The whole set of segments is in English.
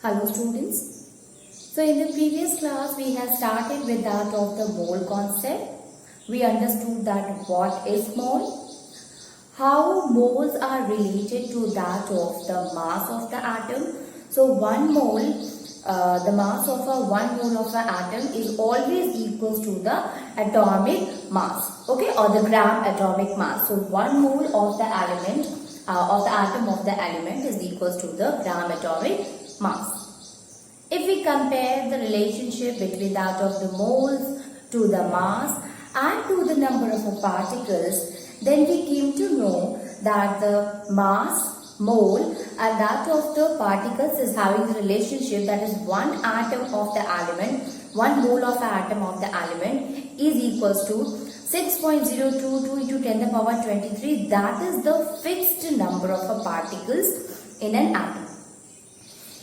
Hello students. So in the previous class we have started with that of the mole concept. We understood that what is mole, how moles are related to that of the mass of the atom. So one mole, the mass of a one mole of an atom is always equals to the atomic mass, okay, or the gram atomic mass. So one mole of the element of the atom of the element is equals to the gram atomic mass. If we compare the relationship between that of the moles to the mass and to the number of particles, then we came to know that the mass, mole and that of the particles is having the relationship, that is one atom of the element, one mole of atom of the element is equals to 6.022 into 10 to the power 23. That is the fixed number of particles in an atom.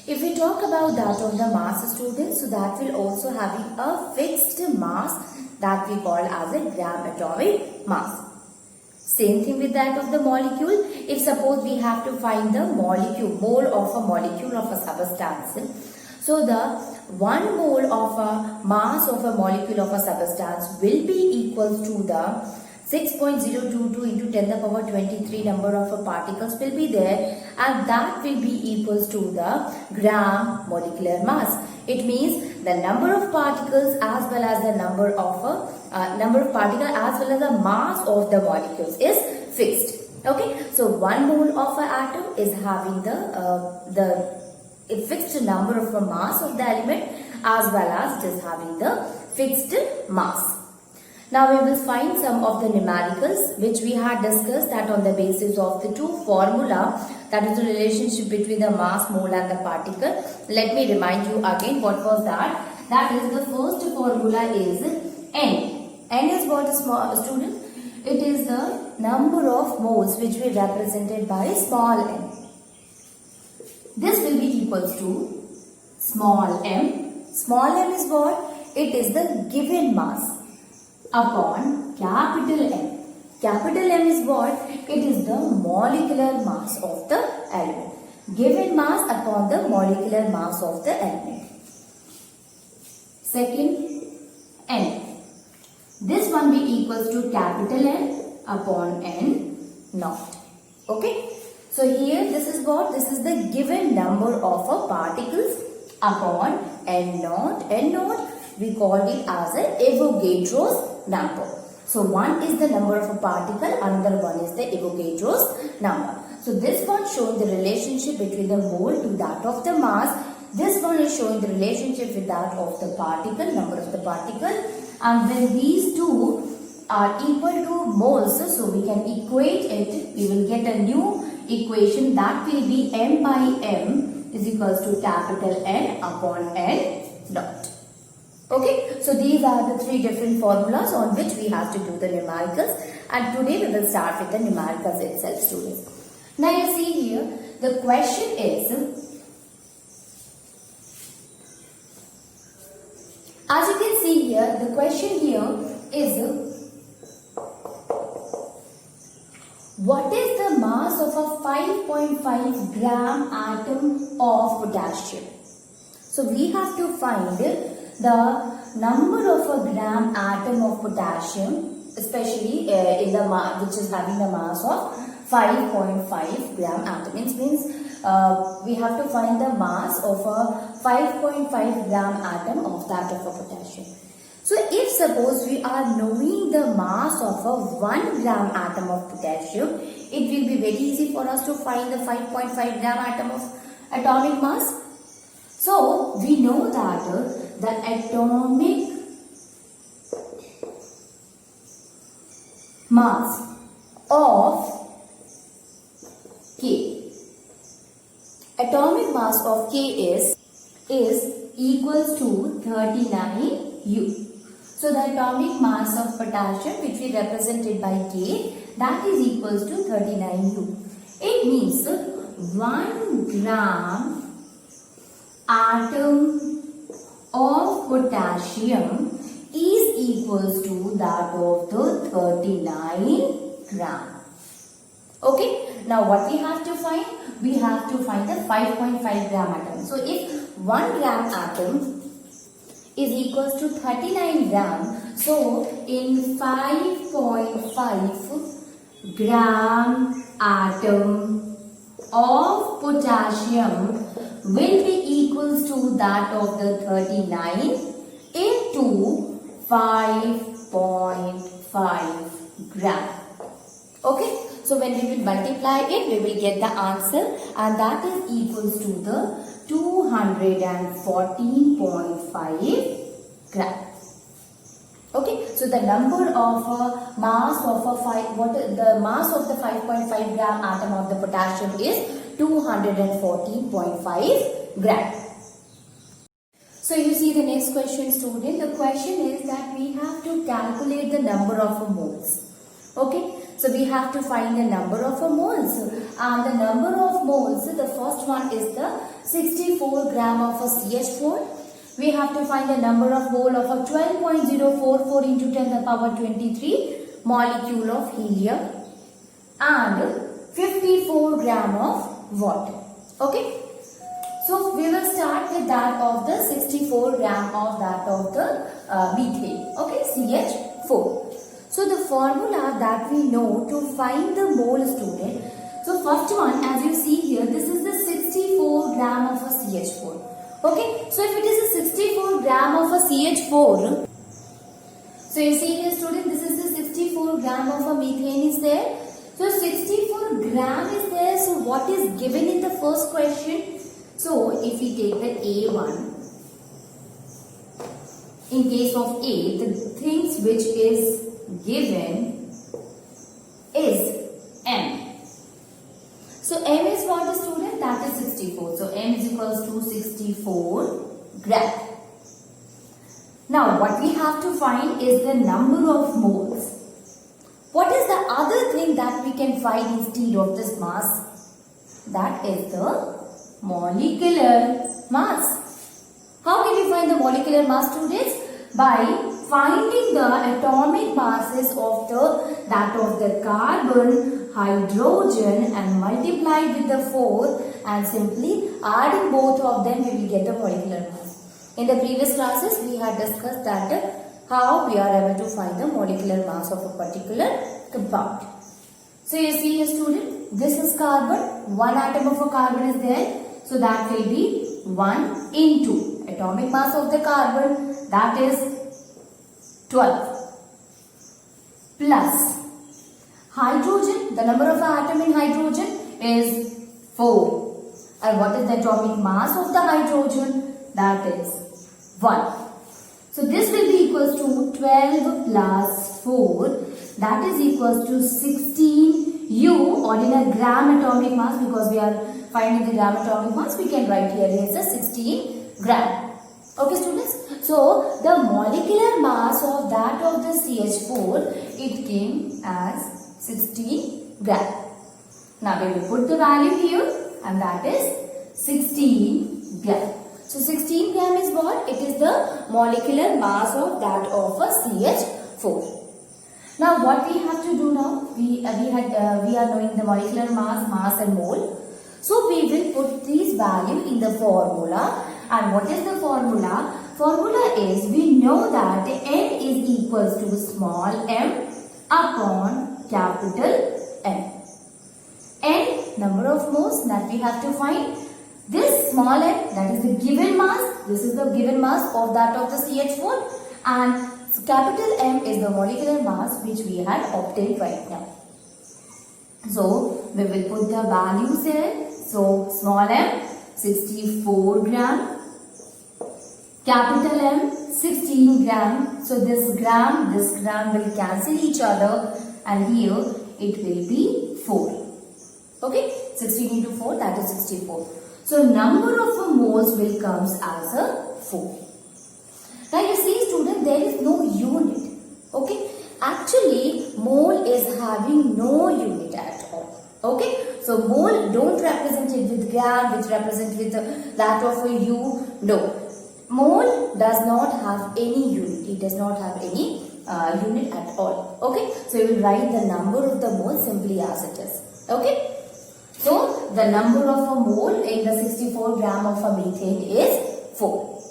If we talk about that of the mass, students, so that will also having a fixed mass that we call as a gram atomic mass. Same thing with that of the molecule. If suppose we have to find the molecule, mole of a molecule of a substance, so the one mole of a mass of a molecule of a substance will be equal to the 6.022 into 10 to the power 23 number of particles will be there, and that will be equals to the gram molecular mass. It means the number of particles as well as the number of particles as well as the mass of the molecules is fixed. Okay, so one mole of an atom is having the fixed number of a mass of the element as well as it is having the fixed mass. Now we will find some of the numericals which we had discussed that on the basis of the two formula, that is the relationship between the mass, mole and the particle. Let me remind you again what was that. That is the first formula is N. N is what, small student? It is the number of moles which we represented by small n. This will be equals to small m. Small m is what? It is the given mass upon capital M. Capital M is what? It is the molecular mass of the element. Given mass upon the molecular mass of the element. Second, N. This one be equals to capital N upon N naught. Okay. So here this is what? This is the given number of particles upon N naught. N naught we called it as a Avogadro's number. So one is the number of a particle, another one is the Avogadro's number. So this one showing the relationship between the mole to that of the mass. This one is showing the relationship with that of the particle, number of the particle. And when these two are equal to moles, so we can equate it. We will get a new equation that will be M by M is equals to capital N upon N dot. Okay, so these are the three different formulas on which we have to do the numericals, and today we will start with the numericals itself, students. Now you see here, the question is, as you can see here, the question here is, what is the mass of a 5.5 gram atom of potassium? So we have to find the number of a gram atom of potassium, especially in the which is having the mass of 5.5 gram atom. It means we have to find the mass of a 5.5 gram atom of that of a potassium. So if suppose we are knowing the mass of a 1 gram atom of potassium, it will be very easy for us to find the 5.5 gram atom of atomic mass. So we know that the atomic mass of K. Atomic mass of K is equals to 39 U. So the atomic mass of potassium, which we represented by K, that is equals to 39 U. It means 1 gram atom of potassium is equals to that of the 39 gram. Okay. Now what we have to find? we have to find the 5.5 gram atom. So if 1 gram atom is equals to 39 gram, so in 5.5 gram atom of potassium will be equals to that of the 39 into 5.5 gram. Okay, so when we will multiply it, we will get the answer, and that is equals to the 214.5 gram. Okay, so the number of mass of the mass of the 5.5 gram atom of the potassium is 214.5 gram. So you see the next question, student. The question is that we have to calculate the number of moles. Okay, so we have to find the number of moles, and the number of moles, the first one is the 64 gram of a CH4. We have to find the number of mole of a 12.044 into 10 to the power 23 molecule of helium and 54 gram of water. Okay, so we will start with that of the 64 gram of that of the methane. Okay, CH4. So the formula that we know to find the mole, student. So first one, as you see here, this is the 64 gram of a CH4. Okay, so if it is a 64 gram of a CH4, so you see here, student, this is the 64 gram of a methane is there. So 64 gram is there. So what is given in the first question? So if we take the A1, in case of A, the things which is given is M. So M is what, the student? That is 64. So M is equals to 64 gram. Now what we have to find is the number of moles. What is the other thing that we can find instead of this mass? That is the molecular mass. How can we find the molecular mass, students? By finding the atomic masses of that of the carbon, hydrogen, and multiply with the 4, and simply adding both of them we will get the molecular mass. In the previous classes we had discussed that how we are able to find the molecular mass of a particular compound. So you see here, student, this is carbon, one atom of a carbon is there, so that will be 1 into atomic mass of the carbon, that is 12, plus hydrogen, the number of atom in hydrogen is 4, and what is the atomic mass of the hydrogen? That is 1. So this will be equals to 12 plus 4, that is equals to 16 U, or in a gram atomic mass, because we are finding the gram atomic mass, we can write here as a 16 gram. Okay, students. So the molecular mass of that of the CH4, it came as 16 gram. Now we will put the value here, and that is 16 gram. So 16 gram is what? It is the molecular mass of that of a CH4. Now what we have to do now? We are knowing the molecular mass and mole. So we will put these value in the formula. And what is the formula? Formula is, we know that N is equals to small m upon capital M. N, number of moles that we have to find. This small m, that is the given mass. This is the given mass of that of the CH4. And capital M is the molecular mass which we had obtained right now. So we will put the values here. So small m, 64 gram. Capital M, 16 gram. So this gram will cancel each other, and here it will be 4. Okay, 16 into 4, that is 64. So number of moles will comes as a 4. Now you see, student, there is no unit. Okay, actually mole is having no unit at all. Okay, so mole don't represent it with gram, which represent with that of a U. No. Mole does not have any unit. It does not have any unit at all. Okay. So you will write the number of the mole simply as it is. Okay. So the number of a mole in the 64 gram of a methane is 4.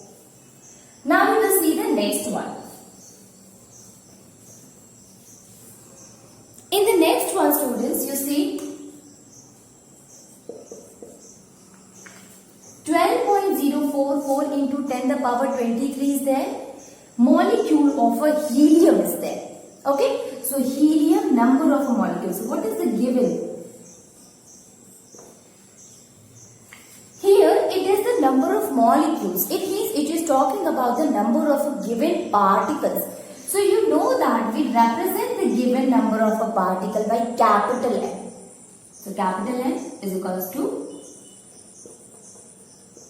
Now we will see the next one. In the next one, students, you see 12.044 into 10 the power 23 is there. Molecule of a helium is there. Okay, so helium, number of a molecule. So what is the given? Here it is the number of molecules. It means it is talking about the number of a given particles. So you know that we represent the given number of a particle by capital N. So capital N is equals to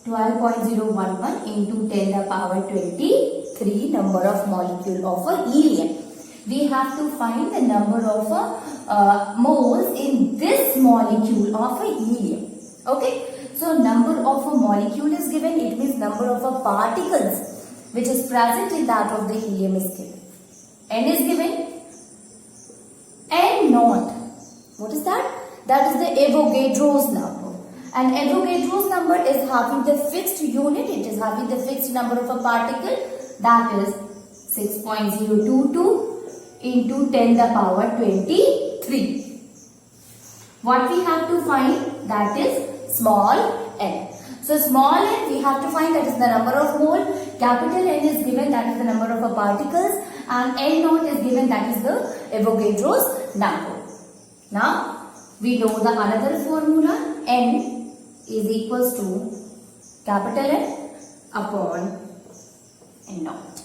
12.011 into 10 the power 23 number of molecule of a helium. We have to find the number of moles in this molecule of a helium. Okay. So number of a molecule is given. It means number of a particles which is present in that of the helium is given. N is given. N naught. What is that? That is the Avogadro's number. And Avogadro's number is having the fixed unit. It is having the fixed number of a particle. That is 6.022 into 10 the power 23. What we have to find? That is small n. So small n we have to find, that is the number of mole. Capital N is given, that is the number of particles. And N naught is given, that is the Avogadro's number. Now we know the another formula. N is equals to capital N upon N naught.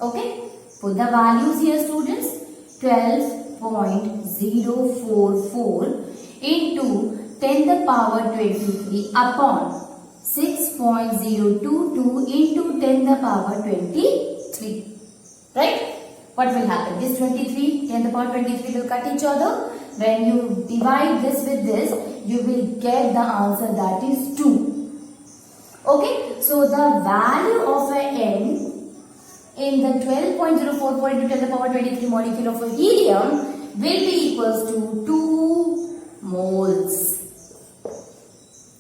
Okay. Put the values here, students. 12.044 into 10 the power 23 upon 6.022 into 10 the power 23. Right? What will happen? This 23, 10 the power 23 will cut each other. When you divide this with this, you will get the answer, that is 2. Okay? So the value of an N in the 12.044 into 10 the power 23 molecule of a helium will be equals to 2 moles.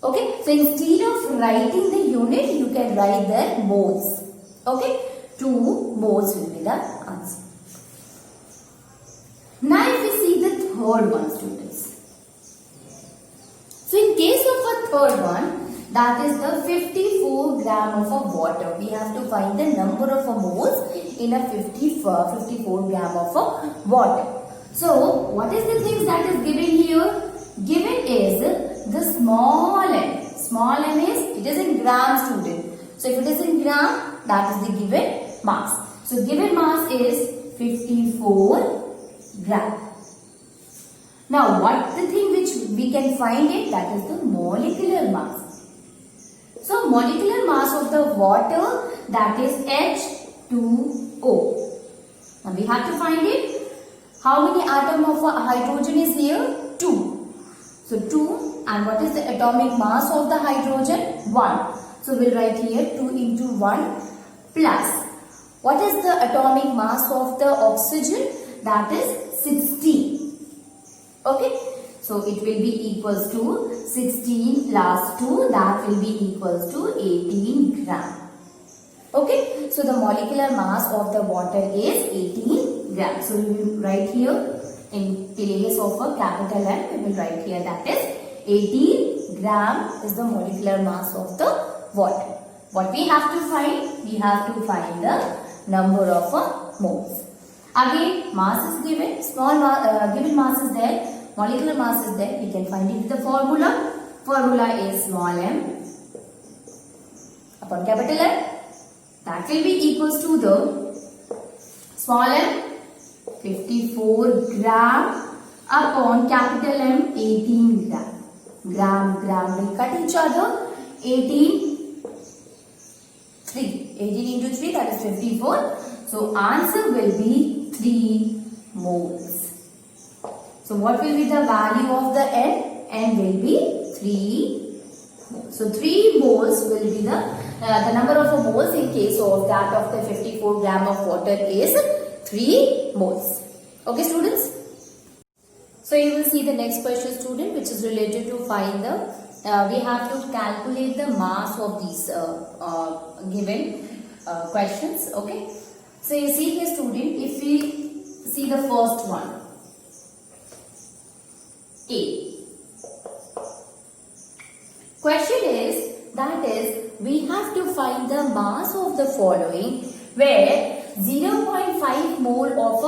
Okay, so instead of writing the unit, you can write the moles. Okay, 2 moles will be the answer. Now if we see the third one, students. So in case of a third one, that is the 54 gram of a water. We have to find the number of moles in a 54 gram of a water. So what is the things that is given here? Given is the small n. Small n is, it is in gram, student. So if it is in gram, that is the given mass. So given mass is 54 gram. Now what the thing which we can find it, that is the molecular mass. So molecular mass of the water, that is H2O. Now we have to find it. How many atom of hydrogen is here? 2. So 2, and what is the atomic mass of the hydrogen? 1. So we'll write here 2 into 1 plus. What is the atomic mass of the oxygen? That is 16. Okay. So it will be equals to 16 plus 2, that will be equals to 18 gram. Okay. So the molecular mass of the water is 18 gram. So we will write here in place of a capital N, we will write here that is 18 gram is the molecular mass of the water. What we have to find? We have to find the number of moles. Again, mass is given, given mass is there. Molecular mass is there. We can find it with the formula. Formula is small m upon capital M. That will be equals to the small m 54 gram upon capital M 18 gram. Gram will cut each other. 18 into 3, that is 54. So answer will be 3 moles. So what will be the value of the N? N will be 3 moles. So 3 moles will be the number of moles in case of that of the 54 gram of water is 3 moles. Okay, students? So you will see the next question, student, which is related to find the, we have to calculate the mass of these given questions. Okay. So you see here, student, if we see the first one, A. Question is, that is, we have to find the mass of the following where 0.5 mole of a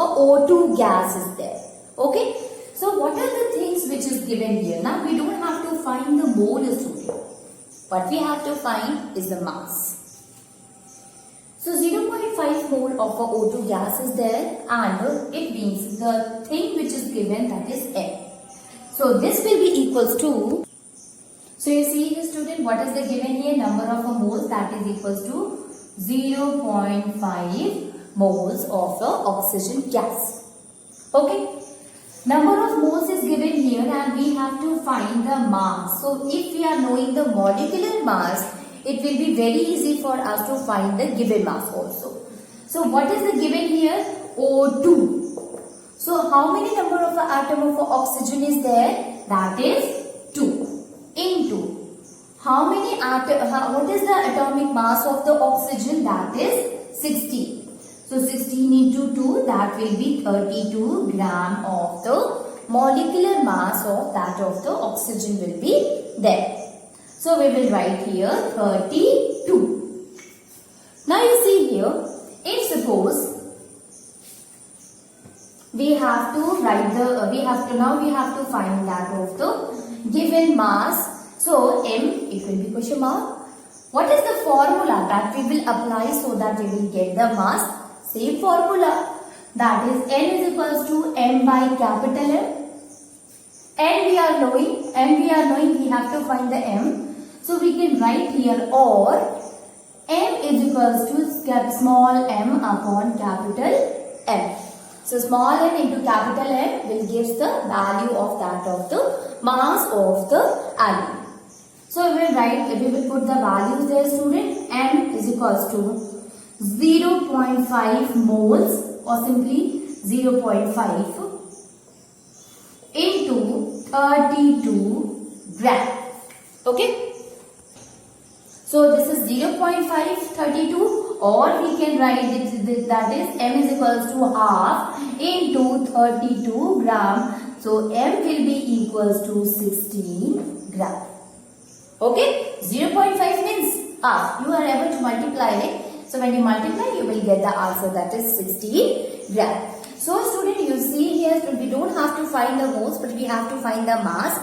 O2 gas is there. Okay. So what are the things which is given here? Now we don't have to find the mole, student. What we have to find is the mass. So 0.5 mole of a O2 gas is there, and it means the thing which is given, that is M. So this will be equals to, so you see here, student, what is the given here? Number of a moles, that is equals to 0.5 moles of the oxygen gas. Okay. Number of moles is given here and we have to find the mass. So if we are knowing the molecular mass, it will be very easy for us to find the given mass also. So what is the given here? O2. So how many number of the atom of oxygen is there? That is 2. Into how many atom, what is the atomic mass of the oxygen? That is 16. So 16 into 2, that will be 32 gram of the molecular mass of that of the oxygen will be there. So we will write here 32. Now you see here, if suppose we have to write the, we have to find that of the given mass. So M, it will be question mark. What is the formula that we will apply so that we will get the mass? Same formula, that is N is equals to M by capital M. And we are knowing we have to find the M. So we can write here, or M is equals to small m upon capital M. So small m into capital M will give the value of that of the mass of the atom. So we will put the values there, student. M is equals to 0.5 moles or simply 0.5 into 32 gram. Okay. So this is 0.532, or we can write it, that is M is equals to half into 32 gram. So M will be equals to 16 gram. Okay. 0.5 means half. You are able to multiply it. So when you multiply, you will get the answer, that is 16 gram. So student, you see here, we don't have to find the moles, but we have to find the mass.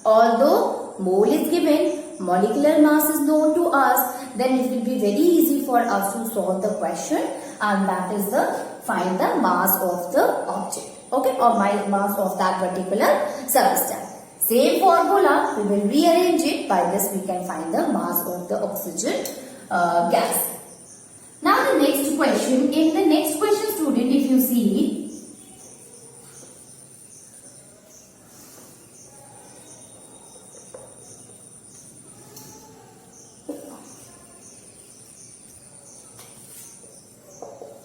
Although mole is given, molecular mass is known to us, then it will be very easy for us to solve the question, and that is the find the mass of the object. Okay, or mass of that particular substance. Same formula, we will rearrange it. By this we can find the mass of the oxygen gas. Now the next question, in the next question, student, if you see,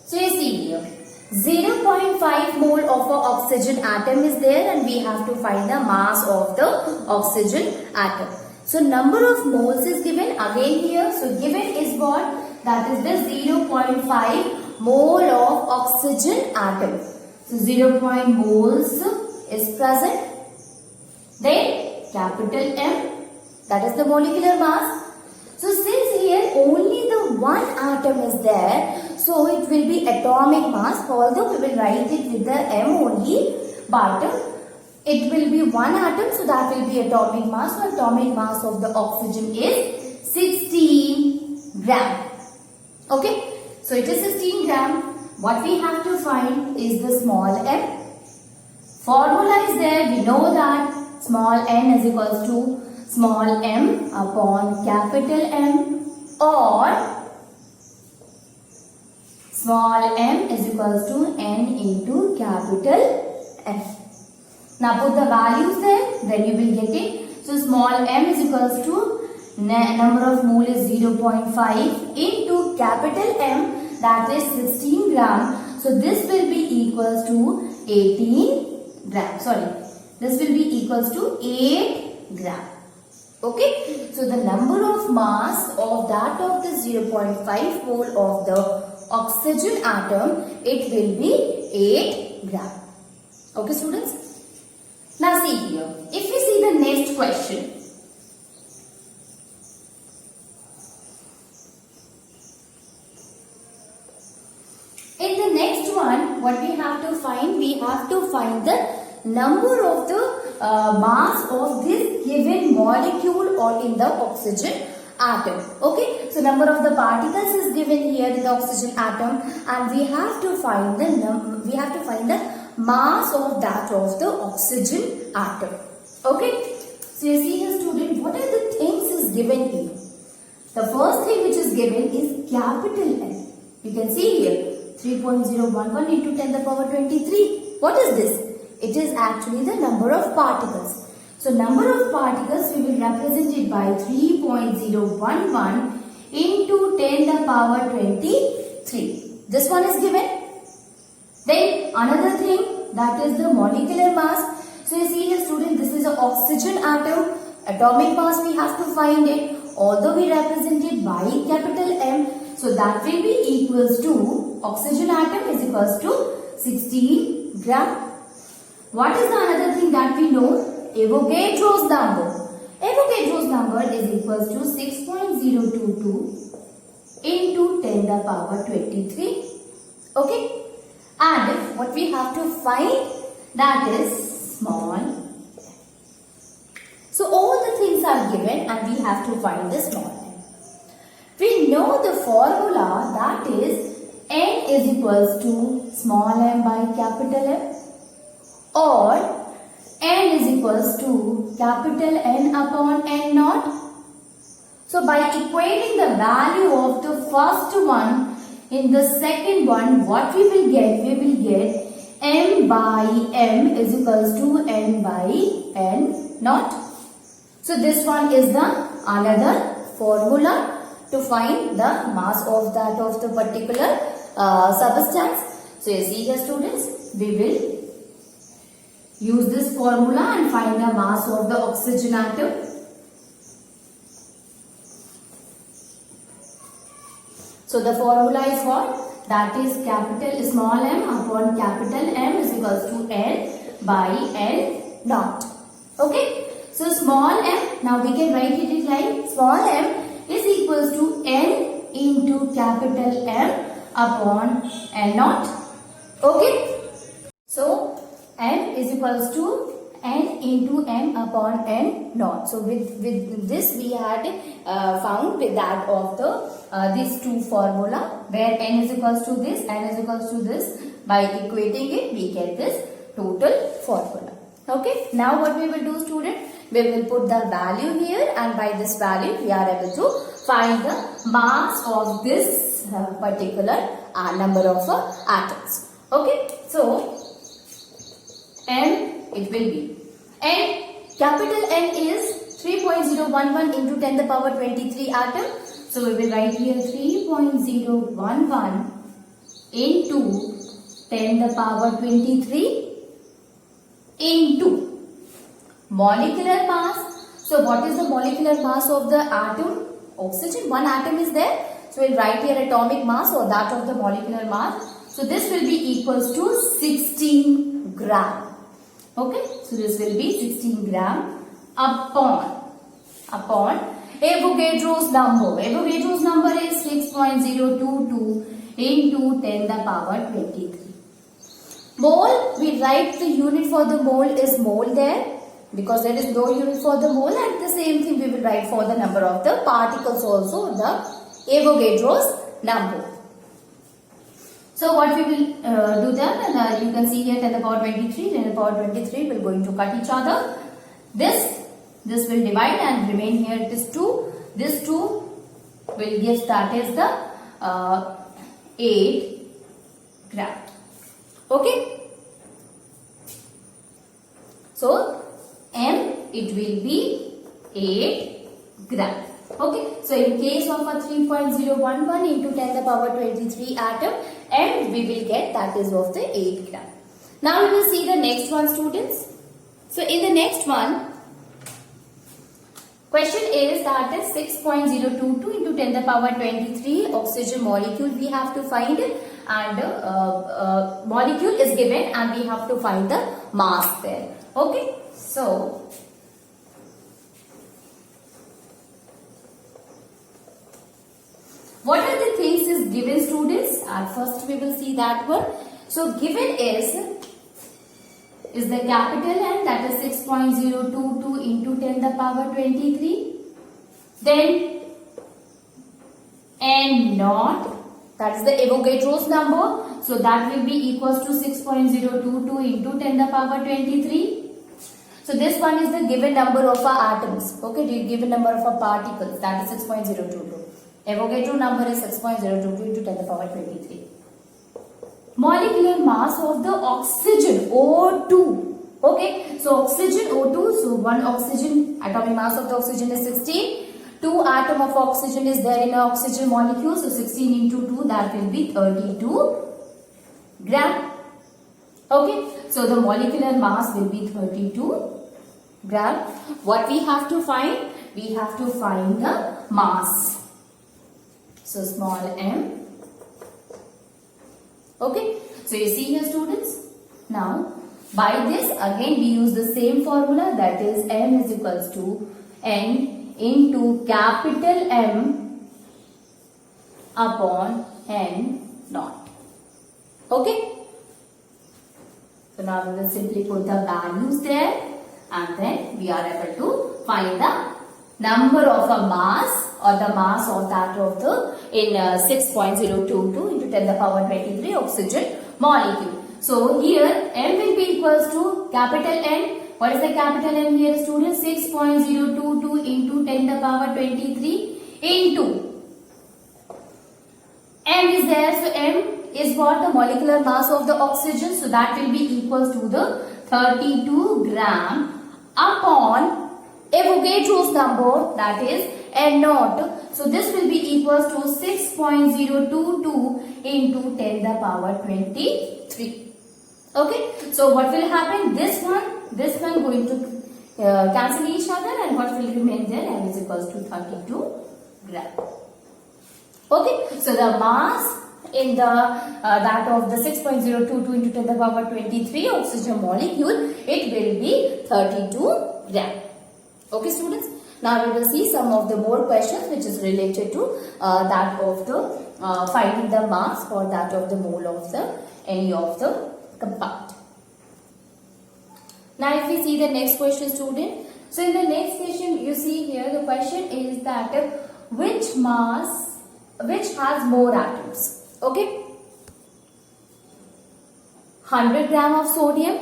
so you see here, 0.5 mole of a oxygen atom is there and we have to find the mass of the oxygen atom. So number of moles is given again here. So given is what? That is the 0.5 mole of oxygen atom. So 0.5 moles is present. Then capital M, that is the molecular mass. So since here only the one atom is there, so it will be atomic mass, although we will write it with the M only, but it will be one atom, so that will be atomic mass. So atomic mass of the oxygen is 16 gram. Okay, so it is 16 gram. What we have to find is the small m. Formula is there. We know that small n is equals to small m upon capital M, or small m is equals to n into capital F. Now put the values there, then you will get it. So small m is equals to number of mole is 0.5 into capital M, that is 16 gram. So this will be equals to 18 gram. Sorry, This will be equals to 8 gram. Okay, so the number of mass of that of the 0.5 mole of the oxygen atom, it will be 8 gram. Okay students. Now see here, if we see the next question. In the next one, what we have to find? We have to find the number of the mass of this given molecule or in the oxygen atom. Okay, so number of the particles is given here in the oxygen atom, and we have to find the mass of that of the oxygen atom. Okay, so you see here student, what are the things is given here? The first thing which is given is capital N. You can see here 3.011 into 10 to the power 23. What is this? It is actually the number of particles. So number of particles we will represent it by 3.011 into 10 to the power 23. This one is given. Then another thing, that is the molecular mass. So you see here student, this is an oxygen atom. Atomic mass we have to find it. Although we represent it by capital M, so that will be equals to, oxygen atom is equals to 16 gram. What is the another thing that we know? Avogadro's number. Avogadro's number is equals to 6.022 into 10 to the power 23. Okay. And what we have to find, that is small m. So all the things are given and we have to find the small m. We know the formula, that is n is equals to small m by capital M, or n is equals to capital N upon n naught. So by equating the value of the first one in the second one, what we will get? We will get m by m is equals to n by n naught. So this one is the another formula to find the mass of that of the particular substance. So you see here students, we will use this formula and find the mass of the oxygen atom. So the formula is what? That is capital small m upon capital M is equals to n by n naught. Okay. So small m, now we can write it like small m is equals to n into capital M upon n naught. Okay. So m is equals to n into m upon n naught. So with this we had found with that of the these two formula, where n is equals to this, n is equals to this. By equating it, we get this total formula. Okay. Now what we will do, student? We will put the value here, and by this value we are able to find the mass of this particular number of atoms. Okay. So M, it will be N, capital N is 3.011 into 10 to the power 23 atom. So we will write here 3.011 into 10 to the power 23 into molecular mass. So what is the molecular mass of the atom? Oxygen, one atom is there. So we will write here atomic mass or that of the molecular mass. So this will be equals to 16 gram. Okay, so this will be 16 gram upon Avogadro's number. Avogadro's number is 6.022 into 10 to the power 23. Mole, we write the unit for the mole is mole there, because there is no unit for the mole, and the same thing we will write for the number of the particles also, the Avogadro's number. So what we will do then, and you can see here 10 to the power 23, 10 to the power 23 will going to cut each other. This will divide and remain here it is 2. This 2 will give, that is the 8 gram. Okay. So M, it will be 8 gram. Okay. So in case of a 3.011 into 10 to the power 23 atom, M we will get, that is of the 8 gram. Now we will see the next one, students. So in the next one, question is that is 6.022 into 10 to the power 23 oxygen molecule we have to find, and molecule is given and we have to find the mass there. Okay, so what are the things is given, students? At first we will see that one. So given is the capital N, that is 6.022 into 10 to the power 23. Then N naught, that is the Avogadro's number. So that will be equals to 6.022 into 10 to the power 23. So this one is the given number of our atoms. Okay, the given number of our particles, that is 6.022. Avogadro number is 6.022 into 10 to the power 23. Molecular mass of the oxygen O2. Okay, so oxygen O2, so one oxygen, atomic mass of the oxygen is 16. 2 atom of oxygen is there in an oxygen molecule, so 16 into 2, that will be 32 gram. Okay, so the molecular mass will be 32 gram. What we have to find? We have to find the mass. So small m. Okay, so you see here, students. Now by this again we use the same formula, that is m is equals to n into capital M upon n naught. Okay. So now we will simply put the values there, and then we are able to find the number of a mass or the mass of that of the in 6.022 into 10 to the power 23 oxygen molecule. So here M will be equals to capital N. What is the capital N here, students? 6.022 into 10 to the power 23 into M is there. So M is what? The molecular mass of the oxygen. So that will be equals to the 32 gram upon Avogadro's number, that is N naught. So this will be equals to 6.022 into 10 to the power 23. Okay. So what will happen? This one going to cancel each other, and what will remain there? M is equals to 32 gram. Okay. So the mass in the that of the 6.022 into 10 to the power 23 oxygen molecule, it will be 32 gram. Okay, students. Now we will see some of the more questions which is related to that of the finding the mass or that of the mole of the any of the compound. Now if we see the next question, student. So in the next question you see here the question is that which has more atoms? Okay, 100 gram of sodium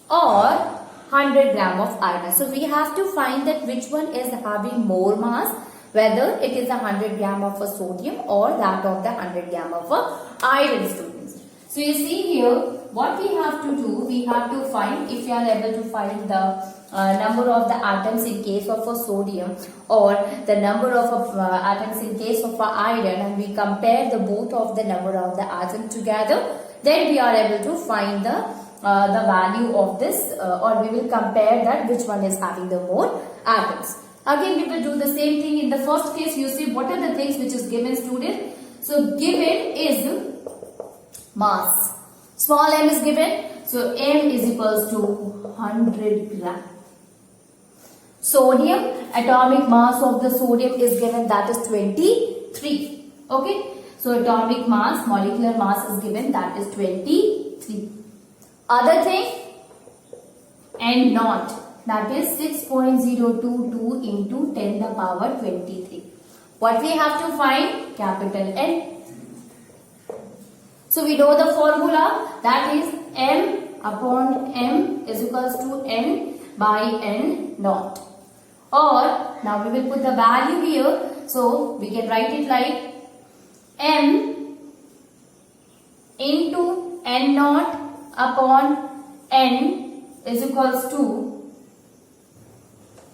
or 100 gram of iron. So we have to find that which one is having more mass, whether it is 100 gram of a sodium or that of the 100 gram of a iron, students. So you see here what we have to do, we have to find, if you are able to find the number of the atoms in case of a sodium or the number of atoms in case of a iron, and we compare the both of the number of the atoms together, then we are able to find the value of this or we will compare that which one is having the more atoms. Again we will do the same thing. In the first case you see what are the things which is given, student. So given is mass. Small m is given. So m is equals to 100 gram. Sodium, atomic mass of the sodium is given, that is 23. Okay. So atomic mass, molecular mass is given, that is 23. Other thing, N naught, that is 6.022 into 10 to the power 23. What we have to find? Capital N. So we know the formula, that is M upon M is equals to N by N naught. Or now we will put the value here, so we can write it like M into N naught upon N is equals to,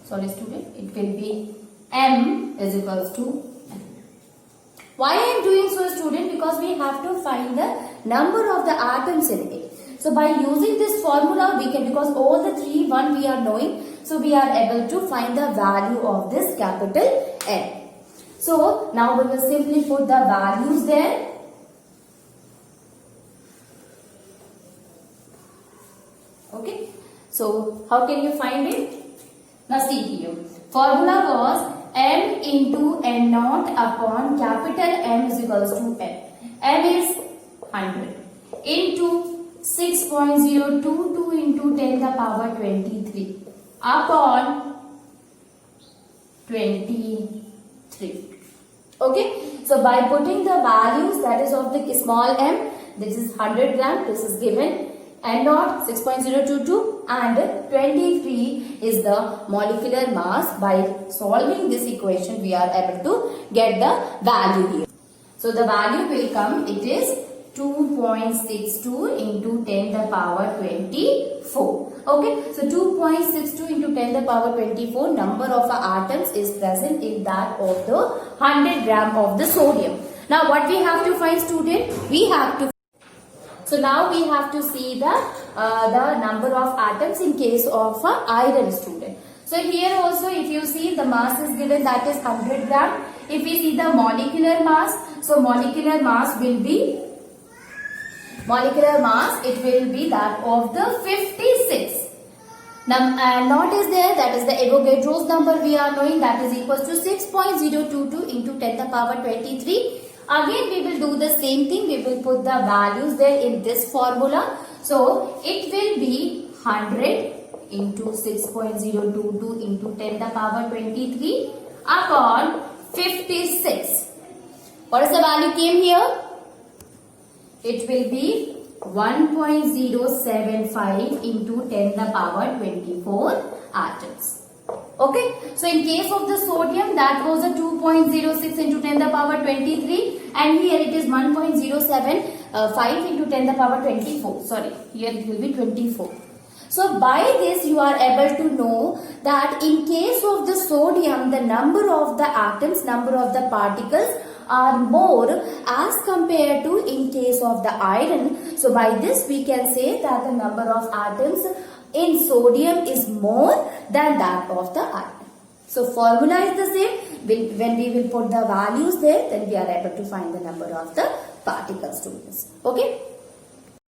sorry student, it will be M is equals to N. Why I am doing so, student? Because we have to find the number of the atoms in it. So by using this formula, we can, because all the three one we are knowing, so we are able to find the value of this capital N. So now we will simply put the values there. Okay. So how can you find it? Now see here. Formula was M into N naught upon capital M is equals to M. M is 100 into 6.022 into 10 the power 23 upon 23. Okay. So by putting the values, that is of the small m, this is 100 gram, this is given, N naught 6.022 and 23 is the molecular mass. By solving this equation, we are able to get the value here. So the value will come, it is 2.62 into 10 the power 24. Okay, so 2.62 into 10 the power 24 number of atoms is present in that of the 100 gram of the sodium. Now what we have to find, student? We have to. So now we have to see the number of atoms in case of iron, student. So here also if you see the mass is given, that is 100 gram. If we see the molecular mass, so molecular mass will be, it will be that of the 56. Naught is there, that is the Avogadro's number we are knowing, that is equals to 6.022 into 10 the power 23. Again we will do the same thing, we will put the values there in this formula. So it will be 100 into 6.022 into 10 the power 23 upon 56. What is the value came here? It will be 1.075 into 10 the power 24 atoms. Okay, so in case of the sodium, that was a 2.06 into 10 the power 23, and here it is 1.075 into 10 the power 24. Sorry, here it will be 24. So by this you are able to know that in case of the sodium, the number of the atoms, number of the particles are more as compared to in case of the iron. So by this we can say that the number of atoms in sodium is more than that of the iron. So formula is the same. When we will put the values there, then we are able to find the number of the particles, students. Okay.